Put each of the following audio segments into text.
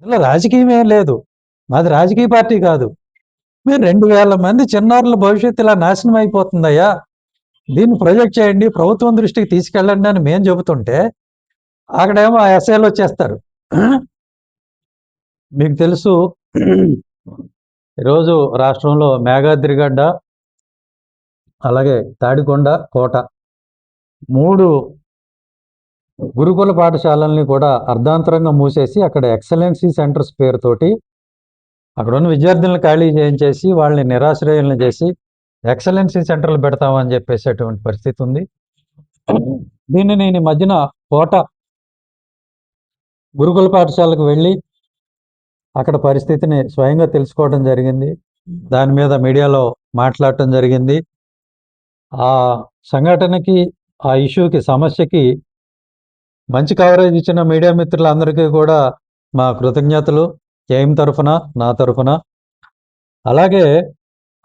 ఇందులో రాజకీయం ఏం లేదు. మాది రాజకీయ పార్టీ కాదు. మీరు 2000 మంది చిన్నారుల భవిష్యత్తు ఇలా నాశనం అయిపోతుందయ్యా, దీన్ని ప్రొజెక్ట్ చేయండి, ప్రభుత్వం దృష్టికి తీసుకెళ్ళండి అని మేము చెబుతుంటే అక్కడేమో ఆ ఎస్ఐలు వచ్చేస్తారు. మీకు తెలుసు, ఈరోజు రాష్ట్రంలో మేఘాద్రిగడ్డ, అలాగే తాడికొండ, కోట 3 గురుకుల పాఠశాలల్ని కూడా అర్ధాంతరంగా మూసేసి అక్కడ ఎక్సలెన్సీ సెంటర్స్ పేరుతోటి అక్కడ ఉన్న విద్యార్థులను ఖాళీ చేయించేసి వాళ్ళని నిరాశ్రయులను చేసి ఎక్సలెన్సీ సెంటర్లు పెడతామని చెప్పేసేటువంటి పరిస్థితి ఉంది. దీన్ని నేను ఈ మధ్యన కోట గురుకుల పాఠశాలకు వెళ్ళి అక్కడ పరిస్థితిని స్వయంగా తెలుసుకోవడం జరిగింది. దాని మీద మీడియాలో మాట్లాడటం జరిగింది. ఆ సంఘటనకి, ఆ ఇష్యూకి, సమస్యకి మంచి కవరేజ్ ఇచ్చిన మీడియా మిత్రులందరికీ కూడా మా కృతజ్ఞతలు, ఎయిమ్ తరఫున, నా తరఫున. అలాగే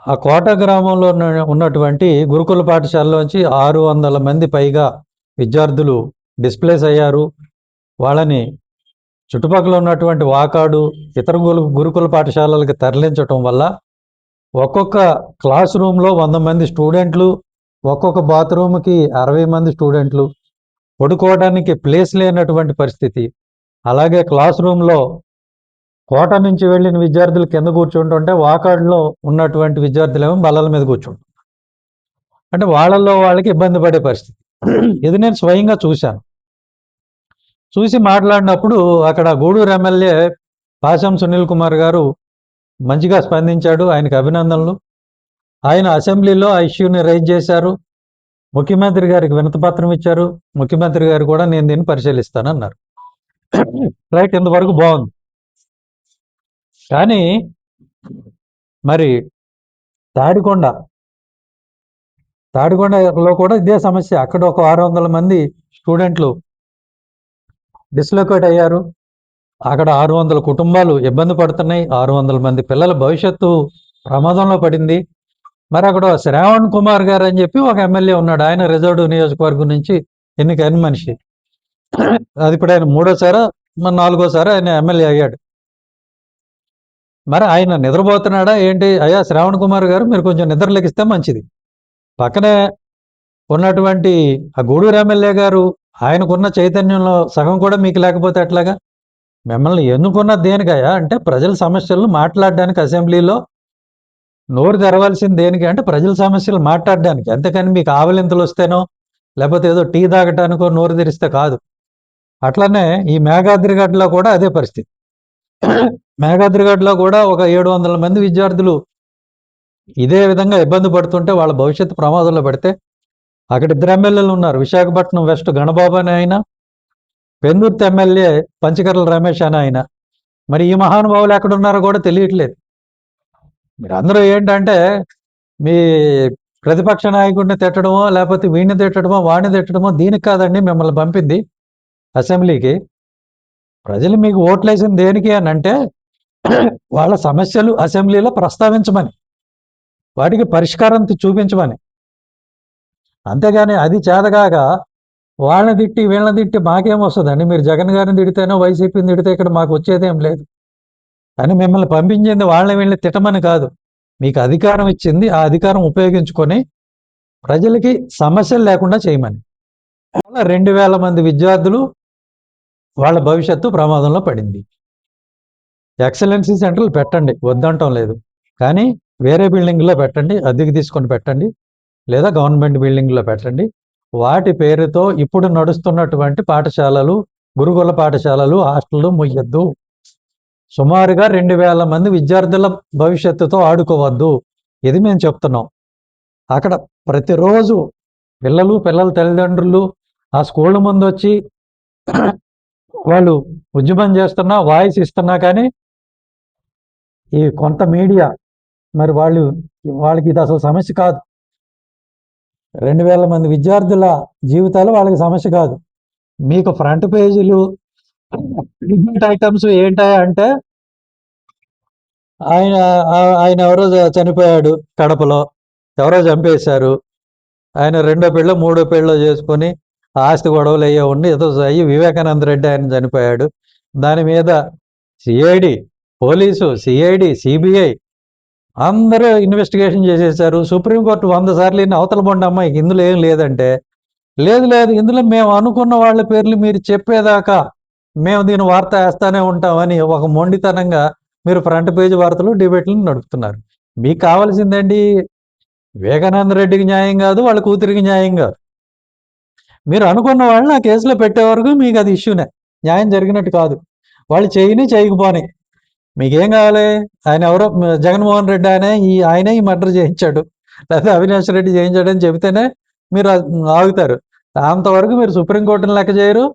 ఆ కోట గ్రామంలో ఉన్నటువంటి గురుకుల పాఠశాలలోంచి 600 మంది పైగా విద్యార్థులు డిస్ప్లేస్ అయ్యారు. వాళ్ళని చుట్టుపక్కల ఉన్నటువంటి వాకాడు, ఇతర గురుకుల పాఠశాలలకు తరలించటం వల్ల ఒక్కొక్క క్లాస్ రూమ్లో 100 మంది స్టూడెంట్లు, ఒక్కొక్క బాత్రూమ్కి 60 మంది స్టూడెంట్లు, పడుకోవడానికి ప్లేస్ లేనటువంటి పరిస్థితి. అలాగే క్లాస్ రూమ్లో కోట నుంచి వెళ్ళిన విద్యార్థులు కింద కూర్చుంటుంటే వాకాడులో ఉన్నటువంటి విద్యార్థులేమో బల్లల మీద కూర్చుంటారు. అంటే వాళ్ళల్లో వాళ్ళకి ఇబ్బంది పడే పరిస్థితి. ఇది నేను స్వయంగా చూశాను. చూసి మాట్లాడినప్పుడు అక్కడ గూడూరు ఎమ్మెల్యే పాశం సునీల్ కుమార్ గారు మంచిగా స్పందించాడు. ఆయనకు అభినందనలు. ఆయన అసెంబ్లీలో ఆ ఇష్యూని రైజ్ చేశారు. ముఖ్యమంత్రి గారికి వినతిపత్రం ఇచ్చారు. ముఖ్యమంత్రి గారు కూడా నేను దీన్ని పరిశీలిస్తానన్నారు. రైట్, ఇంతవరకు బాగుంది. కానీ మరి తాడికొండలో కూడా ఇదే సమస్య. అక్కడ ఒక 600 మంది స్టూడెంట్లు డిస్లొకేట్ అయ్యారు. అక్కడ 600 కుటుంబాలు ఇబ్బంది పడుతున్నాయి. 600 మంది పిల్లల భవిష్యత్తు ప్రమాదంలో పడింది. మరి అక్కడ శ్రావణ్ కుమార్ గారు అని చెప్పి ఒక ఎమ్మెల్యే ఉన్నాడు. ఆయన రిజర్వ్డ్ నియోజకవర్గం నుంచి ఎన్నికైన మనిషి. అది ఇప్పుడు ఆయన 3వసారి, 4వసారి ఆయన ఎమ్మెల్యే అయ్యాడు. మరి ఆయన నిద్రపోతున్నాడా ఏంటి? అయ్యా శ్రావణ్ కుమార్ గారు, మీరు కొంచెం నిద్ర లెగిస్తే మంచిది. పక్కనే ఉన్నటువంటి ఆ గూడూరు ఎమ్మెల్యే గారు, ఆయనకున్న చైతన్యంలో సగం కూడా మీకు లేకపోతే ఎట్లాగా? మిమ్మల్ని ఎన్నుకున్న దేనికయ్యా అంటే ప్రజల సమస్యలను మాట్లాడడానికి, అసెంబ్లీలో నోరు తెరవాల్సింది దేనికి అంటే ప్రజల సమస్యలు మాట్లాడడానికి. అంతేకాని మీకు ఆవలింతలు వస్తేనో లేకపోతే ఏదో టీ తాగటానికో నోరు తెరిస్తే కాదు. అట్లనే ఈ మేఘాద్రిగడ్డలో కూడా అదే పరిస్థితి. మేఘాద్రిగడ్డలో కూడా ఒక 700 మంది విద్యార్థులు ఇదే విధంగా ఇబ్బంది పడుతుంటే, వాళ్ళ భవిష్యత్తు ప్రమాదంలో పడితే అక్కడ 2 ఎమ్మెల్యేలు ఉన్నారు. విశాఖపట్నం వెస్ట్ గణబాబు అని ఆయన, పెందుర్తి ఎమ్మెల్యే పంచకర్ల రమేష్ అని ఆయన. మరి ఈ మహానుభావులు ఎక్కడున్నారో కూడా తెలియట్లేదు. మీరందరూ ఏంటంటే మీ ప్రతిపక్ష నాయకుడిని తిట్టడమో లేకపోతే వీడిని తిట్టడమో వాడిని తిట్టడమో దీనికి కాదండి మిమ్మల్ని పంపింది అసెంబ్లీకి. ప్రజలు మీకు ఓట్లేసింది దేనికి అని అంటే వాళ్ళ సమస్యలు అసెంబ్లీలో ప్రస్తావించమని, వాటికి పరిష్కారం చూపించమని. అంతేగాని అది చేతగాక వాళ్ళని తిట్టి వీళ్ళని తిట్టి మాకేం వస్తుందండి? మీరు జగన్ గారిని తిడితేనో వైసీపీని తిడితే ఇక్కడ మాకు వచ్చేదేం లేదు. అని మిమ్మల్ని పంపించింది వాళ్ళని వీళ్ళని తిట్టమని కాదు, మీకు అధికారం ఇచ్చింది, ఆ అధికారం ఉపయోగించుకొని ప్రజలకి సమస్యలు లేకుండా చేయమని. 2000 మంది విద్యార్థులు వాళ్ళ భవిష్యత్తు ప్రమాదంలో పడింది. ఎక్సలెన్సీ సెంటర్లు పెట్టండి, వద్దంటం లేదు. కానీ వేరే బిల్డింగ్లో పెట్టండి, అద్దెకి తీసుకొని పెట్టండి, లేదా గవర్నమెంట్ బిల్డింగ్లో పెట్టండి. వాటి పేరుతో ఇప్పుడు నడుస్తున్నటువంటి పాఠశాలలు, గురుకుల పాఠశాలలు, హాస్టళ్ళు ముయ్యొద్దు. సుమారుగా 2000 మంది విద్యార్థుల భవిష్యత్తుతో ఆడుకోవద్దు. ఇది మేము చెప్తున్నాం. అక్కడ ప్రతిరోజు పిల్లల తల్లిదండ్రులు ఆ స్కూళ్ళ ముందు వచ్చి వాళ్ళు ఉద్యమం చేస్తున్నా, వాయిస్ ఇస్తున్నా, కానీ ఈ కొంత మీడియా మరి వాళ్ళకి ఇది అసలు సమస్య కాదు. 2000 మంది విద్యార్థుల జీవితాలు వాళ్ళకి సమస్య కాదు. మీకు ఫ్రంట్ పేజీలు డిబేట్ ఐటమ్స్ ఏంటా అంటే ఆయన ఎవరో చనిపోయాడు కడపలో, ఎవరో చంపేశారు, ఆయన 2వ పెళ్ళో 3వ పెళ్ళో చేసుకొని ఆస్తి గొడవలు అయ్యే ఉండి ఏదో అయ్యి వివేకానంద రెడ్డి ఆయన చనిపోయాడు. దాని మీద సిఐడి, పోలీసు, సిఐడి, సిబిఐ అందరూ ఇన్వెస్టిగేషన్ చేసేసారు. సుప్రీంకోర్టు 100 సార్లు అవతల బొండి అమ్మాయికి ఇందులో ఏం లేదంటే, లేదు లేదు ఇందులో మేము అనుకున్న వాళ్ళ పేర్లు మీరు చెప్పేదాకా మేము దీని వార్త వేస్తానే ఉంటామని ఒక మొండితనంగా మీరు ఫ్రంట్ పేజీ వార్తలు డిబేట్లు నడుపుతున్నారు. మీకు కావాల్సిందేంటి? వివేకానంద రెడ్డికి న్యాయం కాదు, వాళ్ళ కూతురికి న్యాయం కాదు. మీరు అనుకున్న వాళ్ళని ఆ కేసులో పెట్టే వరకు మీకు అది ఇష్యూనే, న్యాయం జరిగినట్టు కాదు. వాళ్ళు చేయకపోని మీకేం కావాలి? ఆయన ఎవరో జగన్మోహన్ రెడ్డి ఆయనే ఈ మర్డర్ చేయించాడు, లేకపోతే అవినాష్ రెడ్డి చేయించాడని చెబితేనే మీరు ఆగుతారు. అంతవరకు మీరు సుప్రీంకోర్టుని లెక్క చేయరు,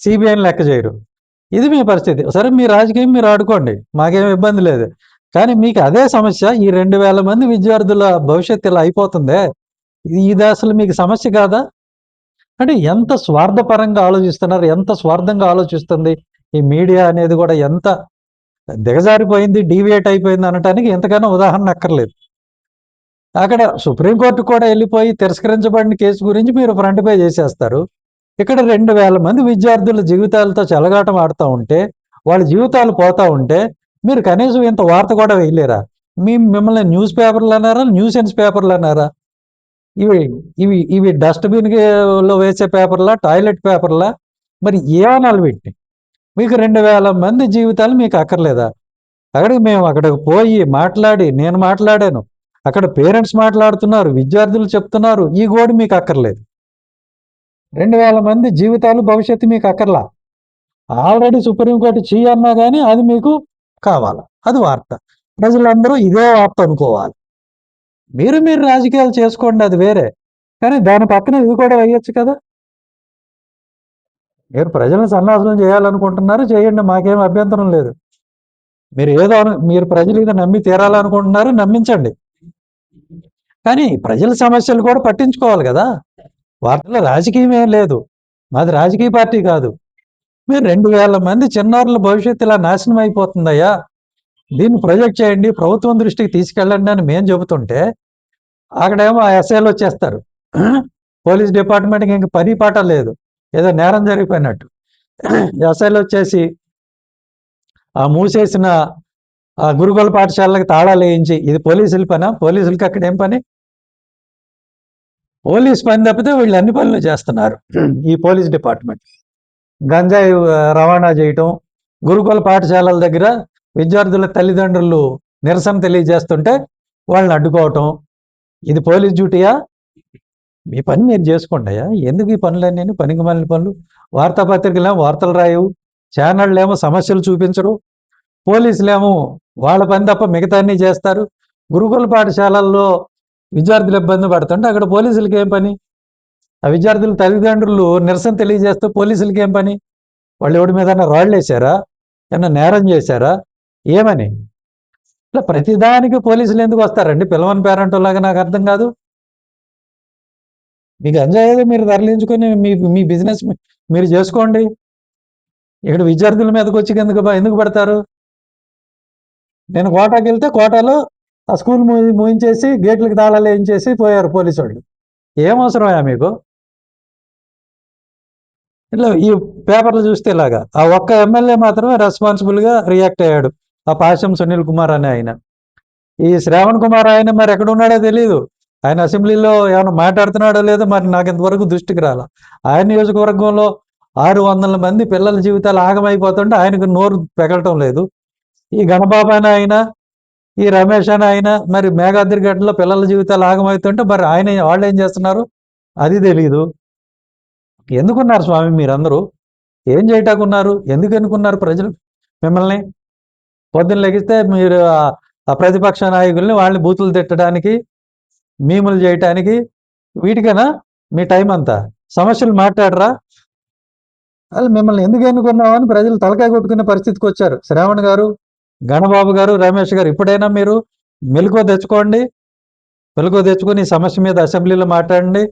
సిబిఐని లెక్క చేయరు. ఇది మీ పరిస్థితి. సరే మీ రాజకీయం మీరు ఆడుకోండి, మాకేం ఇబ్బంది లేదు. కానీ మీకు అదే సమస్య, ఈ 2000 మంది విద్యార్థుల భవిష్యత్తు ఇలా అయిపోతుందే, ఇది అసలు మీకు సమస్య కాదా? అంటే ఎంత స్వార్థపరంగా ఆలోచిస్తున్నారు, ఎంత స్వార్థంగా ఆలోచిస్తుంది ఈ మీడియా అనేది కూడా, ఎంత దిగజారిపోయింది, డీవియేట్ అయిపోయింది అనటానికి ఎంతకైనా ఉదాహరణ అక్కర్లేదు. అక్కడ సుప్రీంకోర్టు కూడా వెళ్ళిపోయి తిరస్కరించబడిన కేసు గురించి మీరు ఫ్రంట్ పే చేసేస్తారు. ఇక్కడ 2000 మంది విద్యార్థుల జీవితాలతో చెలగాటం ఆడుతూ ఉంటే, వాళ్ళ జీవితాలు పోతా ఉంటే మీరు కనీసం ఇంత వార్త కూడా వేయలేరా? మిమ్మల్ని న్యూస్ పేపర్లు అన్నారా, న్యూసెన్స్ పేపర్లు అన్నారా? ఇవి ఇవి ఇవి డస్ట్బిన్లో వేసే పేపర్లా, టాయిలెట్ పేపర్లా? మరి ఏమనాలి వీటిని? మీకు 2000 మంది జీవితాలు మీకు అక్కర్లేదా? అక్కడికి పోయి మాట్లాడి, నేను మాట్లాడాను, అక్కడ పేరెంట్స్ మాట్లాడుతున్నారు, విద్యార్థులు చెప్తున్నారు, ఈ గోడు మీకు అక్కర్లేదు. 2000 మంది జీవితాలు, భవిష్యత్తు మీకు అక్కర్లా. ఆల్రెడీ సుప్రీంకోర్టు అన్నా కానీ అది మీకు కావాలి, అది వార్త. ప్రజలందరూ ఇదే వార్త అనుకోవాలి. మీరు రాజకీయాలు చేసుకోండి, అది వేరే. కానీ దాని పక్కన ఇది కూడా వేయొచ్చు కదా. మీరు ప్రజలను సన్నాసనం చేయాలనుకుంటున్నారు, చేయండి, మాకేం అభ్యంతరం లేదు. మీరు ప్రజలు ఇది నమ్మి తీరాలనుకుంటున్నారు, నమ్మించండి. కానీ ప్రజల సమస్యలు కూడా పట్టించుకోవాలి కదా. వార్తల్లో రాజకీయం ఏం లేదు, మాది రాజకీయ పార్టీ కాదు. మీరు 2000 మంది చిన్నారుల భవిష్యత్తు ఇలా నాశనం అయిపోతుందయ్యా, దీన్ని ప్రొజెక్ట్ చేయండి, ప్రభుత్వం దృష్టికి తీసుకెళ్ళండి అని మేము చెబుతుంటే అక్కడేమో ఆ ఎస్ఐలు వచ్చేస్తారు. పోలీస్ డిపార్ట్మెంట్కి ఇంక పని పాట లేదు, ఏదో నేరం జరిగిపోయినట్టు. ఎస్ఐలు వచ్చేసి ఆ మూసేసిన ఆ గురుకుల పాఠశాలకి తాళాలు వేయించి, ఇది పోలీసుల పనా? పోలీసులకి అక్కడ ఏం పని? పోలీస్ పని తప్పితే వీళ్ళు అన్ని పనులు చేస్తున్నారు ఈ పోలీస్ డిపార్ట్మెంట్. గంజాయి రవాణా చేయటం, గురుకుల పాఠశాలల దగ్గర విద్యార్థుల తల్లిదండ్రులు నిరసన తెలియజేస్తుంటే వాళ్ళని అడ్డుకోవటం, ఇది పోలీస్ డ్యూటీయా? మీ పని మీరు చేసుకోండి అయ్యా, ఎందుకు ఈ పనులన్నీ పనికి మాలిన పనులు? వార్తాపత్రికలేమో వార్తలు రాయవు, ఛానళ్ళు ఏమో సమస్యలు చూపించరు, పోలీసులేమో వాళ్ళ పని తప్ప మిగతా అన్నీ చేస్తారు. గురుకుల పాఠశాలల్లో విద్యార్థులు ఇబ్బంది పడుతుంటే అక్కడ పోలీసులకి ఏం పని? ఆ విద్యార్థుల తల్లిదండ్రులు నిరసన తెలియజేస్తే పోలీసులకి ఏం పని? వాళ్ళు ఎవడి మీద రాళ్ళు వేసారా, ఏమన్నా నేరం చేశారా, ఏమని? ఇట్లా ప్రతిదానికి పోలీసులు ఎందుకు వస్తారండి? పిలవని పేరెంట్ లాగా నాకు అర్థం కాదు. మీకు గంజాయి మీరు తరలించుకొని మీ బిజినెస్ మీరు చేసుకోండి, ఇక్కడ విద్యార్థుల మీదకి వచ్చి ఎందుకు పడతారు? నేను కోటాకి వెళ్తే కోటాలో ఆ స్కూల్ మూయించేసి గేట్లకు తాళాలు వేయించేసి పోయారు పోలీసు వాళ్ళు. ఏం అవసరమా మీకు? ఇట్లా ఈ పేపర్లు చూస్తే ఇలాగా ఆ ఒక్క ఎమ్మెల్యే మాత్రమే రెస్పాన్సిబుల్గా రియాక్ట్ అయ్యాడు, ఆ పాశం సునీల్ కుమార్ అనే ఆయన. ఈ శ్రావణ్ కుమార్ ఆయన మరి ఎక్కడున్నాడో తెలియదు, ఆయన అసెంబ్లీలో ఏమైనా మాట్లాడుతున్నాడో లేదో మరి నాకు ఇంతవరకు దృష్టికి రాల. ఆయన నియోజకవర్గంలో 600 మంది పిల్లల జీవితాలు ఆగమైపోతుంటే ఆయనకు నోరు పెగలటం లేదు. ఈ గణబాబు ఆయన, ఈ రమేష్ ఆయన మరి మేఘాద్రిగడ్డలో పిల్లల జీవితాలు ఆగమవుతుంటే మరి వాళ్ళు ఏం చేస్తున్నారు అది తెలియదు. ఎందుకున్నారు స్వామి మీరందరూ? ఏం చేయటాకున్నారు? ఎందుకు ఎన్నుకున్నారు ప్రజలు మిమ్మల్ని? పొద్దున్న లెగిస్తే మీరు ఆ ప్రతిపక్ష నాయకుల్ని వాళ్ళని బూతులు తిట్టడానికి, మీములు చేయటానికి, వీటికైనా మీ టైం అంతా? సమస్యలు మాట్లాడరా? అది మిమ్మల్ని ఎందుకు ఎన్నుకున్నామని ప్రజలు తలకాయ కొట్టుకునే పరిస్థితికి వచ్చారు. శ్రావణ్ గారు, గణబాబు గారు, రమేష్ గారు, ఇప్పుడైనా మీరు మెలకువ తెచ్చుకోండి. మెలకువ తెచ్చుకొని ఈ సమస్య మీద అసెంబ్లీలో మాట్లాడండి.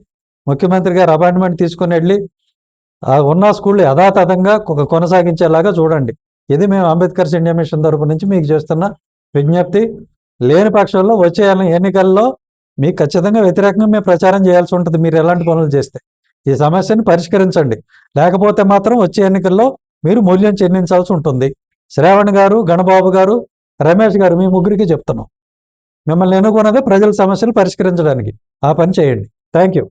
ముఖ్యమంత్రి గారు అపాయింట్మెంట్ తీసుకుని వెళ్ళి ఉన్న స్కూళ్ళు యథాతథంగా కొనసాగించేలాగా చూడండి. ఇది మేము అంబేద్కర్స్ ఇండియా మిషన్ తరపు నుంచి మీకు చేస్తున్న విజ్ఞప్తి. లేని పక్షంలో వచ్చే ఎన్నికల్లో మీకు ఖచ్చితంగా వ్యతిరేకంగా మేము ప్రచారం చేయాల్సి ఉంటుంది మీరు ఎలాంటి పనులు చేస్తే. ఈ సమస్యను పరిష్కరించండి, లేకపోతే మాత్రం వచ్చే ఎన్నికల్లో మీరు మూల్యం చెల్లించాల్సి ఉంటుంది. శ్రావణ్ గారు, గణబాబు గారు, రమేష్ గారు, మీ ముగ్గురికి చెప్తున్నాం. మిమ్మల్ని ఎన్నుకున్నదే ప్రజల సమస్యలు పరిష్కరించడానికి. ఆ పని చేయండి. Thank you.